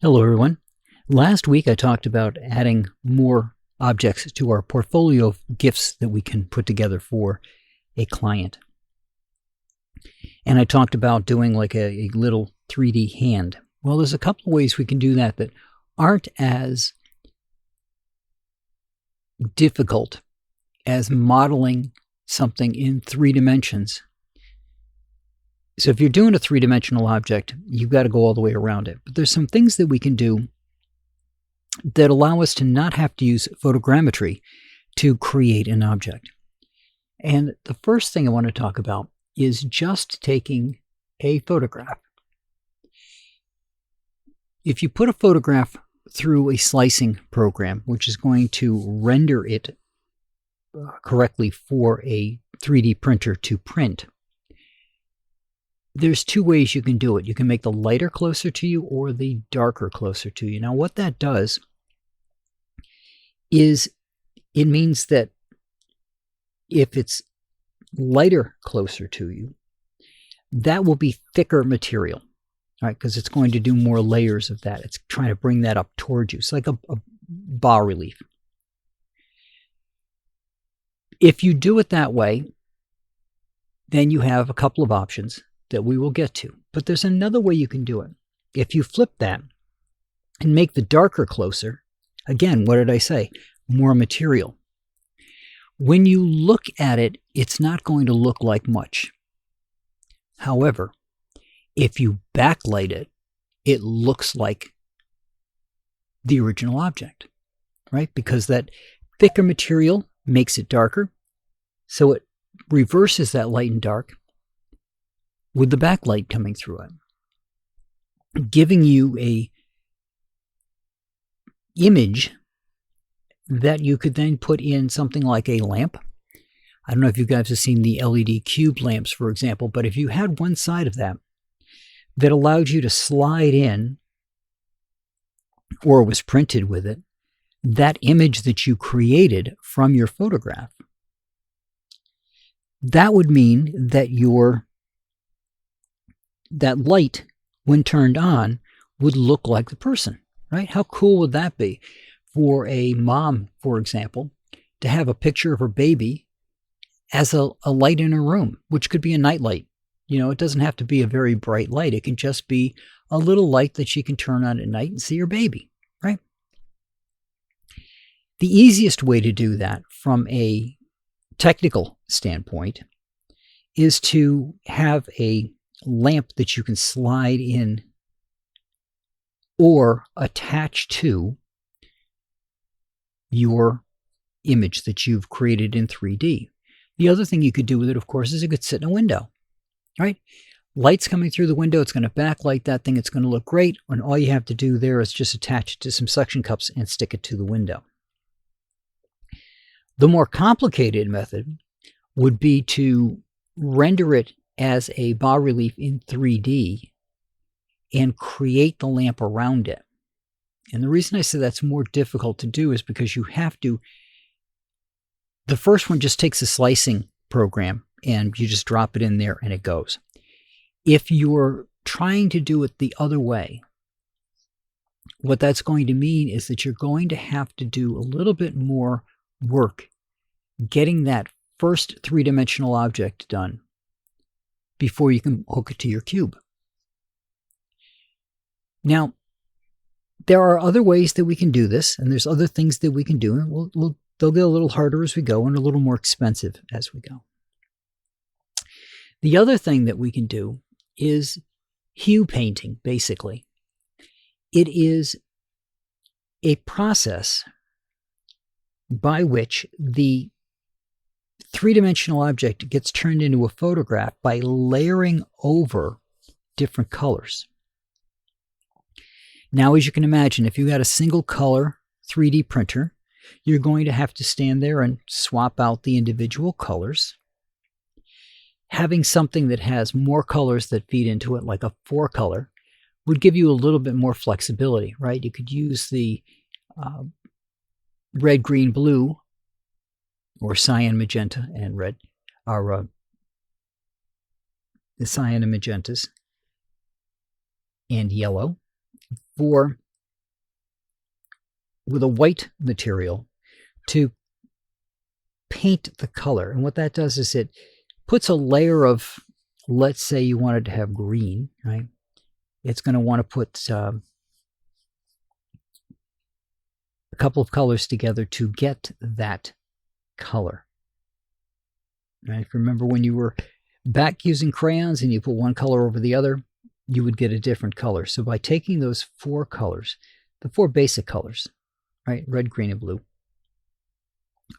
Hello, everyone. Last week I talked about adding more objects to our portfolio of gifts that we can put together for a client. And I talked about doing like a little 3D hand. Well, there's a couple of ways we can do that that aren't as difficult as modeling something in 3 dimensions. So if you're doing a 3-dimensional object, you've got to go all the way around it. But there's some things that we can do that allow us to not have to use photogrammetry to create an object. And the first thing I want to talk about is just taking a photograph. If you put a photograph through a slicing program, which is going to render it correctly for a 3D printer to print, there's two ways you can do it. You can make the lighter closer to you or the darker closer to you. Now, what that does is it means that if it's lighter closer to you, that will be thicker material, right? Because it's going to do more layers of that. It's trying to bring that up towards you. It's like a bas relief. If you do it that way, then you have a couple of options that we will get to. But there's another way you can do it. If you flip that and make the darker closer, again, what did I say? More material. When you look at it, it's not going to look like much. However, if you backlight it, it looks like the original object, right? Because that thicker material makes it darker, so it reverses that light and dark with the backlight coming through it, giving you a image that you could then put in something like a lamp. I don't know if you guys have seen the LED cube lamps, for example, but if you had one side of that that allowed you to slide in, or was printed with it, that image that you created from your photograph, that would mean that that light, when turned on, would look like the person, right? How cool would that be for a mom, for example, to have a picture of her baby as a light in her room, which could be a night light. You know, it doesn't have to be a very bright light. It can just be a little light that she can turn on at night and see her baby, right? The easiest way to do that from a technical standpoint is to have a lamp that you can slide in or attach to your image that you've created in 3D. The other thing you could do with it, of course, is it could sit in a window, right? Light's coming through the window. It's going to backlight that thing. It's going to look great. And all you have to do there is just attach it to some suction cups and stick it to the window. The more complicated method would be to render it as a bas relief in 3D and create the lamp around it. And the reason I say that's more difficult to do is because you have to, the first one just takes a slicing program and you just drop it in there and it goes. If you're trying to do it the other way, what that's going to mean is that you're going to have to do a little bit more work getting that first 3-dimensional object done before you can hook it to your cube. Now, there are other ways that we can do this, and there's other things that we can do, and they'll get a little harder as we go and a little more expensive as we go. The other thing that we can do is hue painting, basically. It is a process by which the 3-dimensional object gets turned into a photograph by layering over different colors. Now, as you can imagine, if you had a single color 3D printer, you're going to have to stand there and swap out the individual colors. Having something that has more colors that feed into it, like a 4-color, would give you a little bit more flexibility, right? You could use the red, green, blue, or cyan, magenta, and red, are the cyan and magentas, and yellow for with a white material to paint the color. And what that does is it puts a layer of, let's say you wanted to have green, right? It's going to want to put a couple of colors together to get that color. Right? If you remember when you were back using crayons and you put one color over the other, you would get a different color. So by taking those 4 colors, the 4 basic colors, right? Red, green, and blue,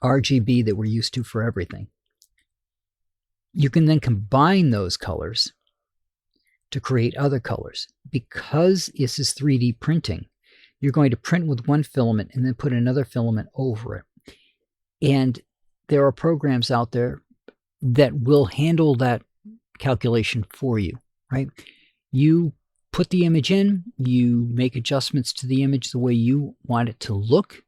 RGB that we're used to for everything, you can then combine those colors to create other colors. Because this is 3D printing, you're going to print with one filament and then put another filament over it. And there are programs out there that will handle that calculation for you, right? You put the image in, you make adjustments to the image the way you want it to look,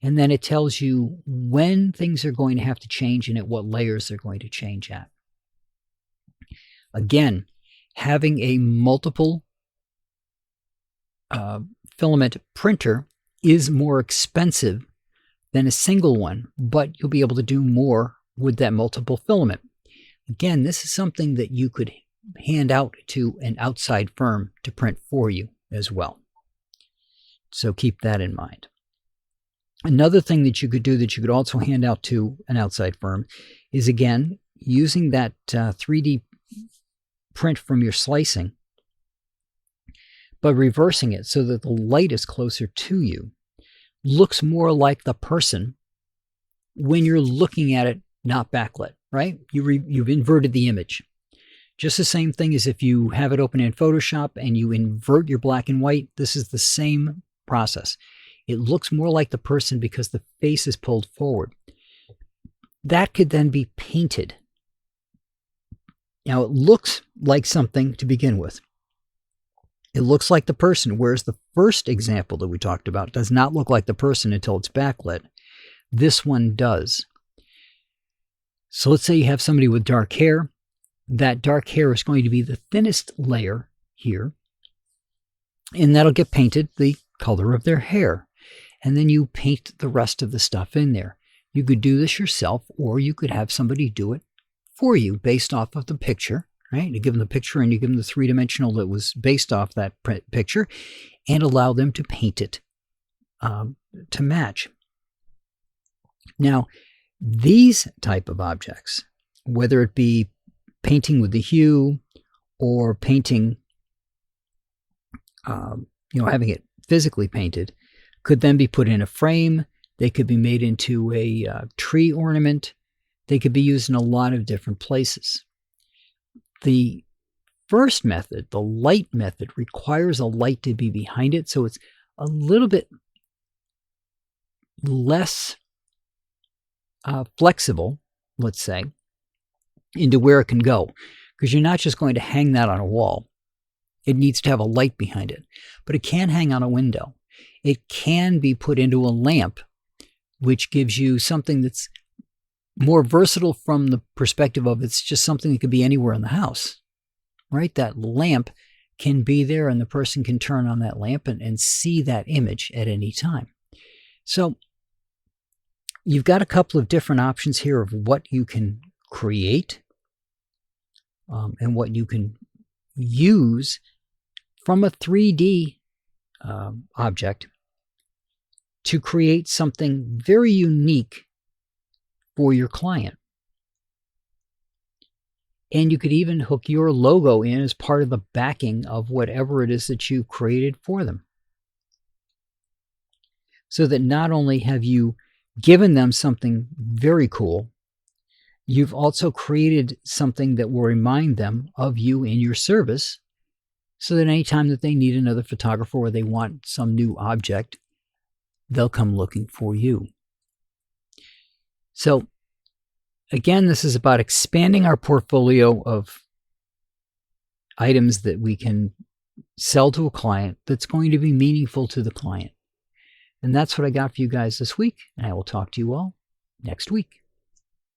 and then it tells you when things are going to have to change and at what layers they're going to change at. Again, having a multiple filament printer is more expensive than a single one, but you'll be able to do more with that multiple filament. Again, this is something that you could hand out to an outside firm to print for you as well. So keep that in mind. Another thing that you could do that you could also hand out to an outside firm is, again, using that 3D print from your slicing, but reversing it so that the light is closer to you, looks more like the person when you're looking at it, not backlit, right? You've inverted the image. Just the same thing as if you have it open in Photoshop and you invert your black and white. This is the same process. It looks more like the person because the face is pulled forward. That could then be painted. Now, it looks like something to begin with. It looks like the person, whereas the first example that we talked about does not look like the person until it's backlit. This one does. So let's say you have somebody with dark hair. That dark hair is going to be the thinnest layer here, and that'll get painted the color of their hair. And then you paint the rest of the stuff in there. You could do this yourself, or you could have somebody do it for you based off of the picture, right? You give them the picture and you give them the 3-dimensional that was based off that picture and allow them to paint it to match. Now, these type of objects, whether it be painting with the hue or painting, having it physically painted, could then be put in a frame. They could be made into a tree ornament. They could be used in a lot of different places. The first method, the light method, requires a light to be behind it, so it's a little bit less flexible, let's say, into where it can go, because you're not just going to hang that on a wall. It needs to have a light behind it, but it can hang on a window. It can be put into a lamp, which gives you something that's more versatile from the perspective of it's just something that could be anywhere in the house, right? That lamp can be there and the person can turn on that lamp and see that image at any time. So you've got a couple of different options here of what you can create and what you can use from a 3D object to create something very unique for your client. And you could even hook your logo in as part of the backing of whatever it is that you created for them. So that not only have you given them something very cool, you've also created something that will remind them of you in your service, so that anytime that they need another photographer or they want some new object, they'll come looking for you. So again, this is about expanding our portfolio of items that we can sell to a client that's going to be meaningful to the client. And that's what I got for you guys this week, and I will talk to you all next week.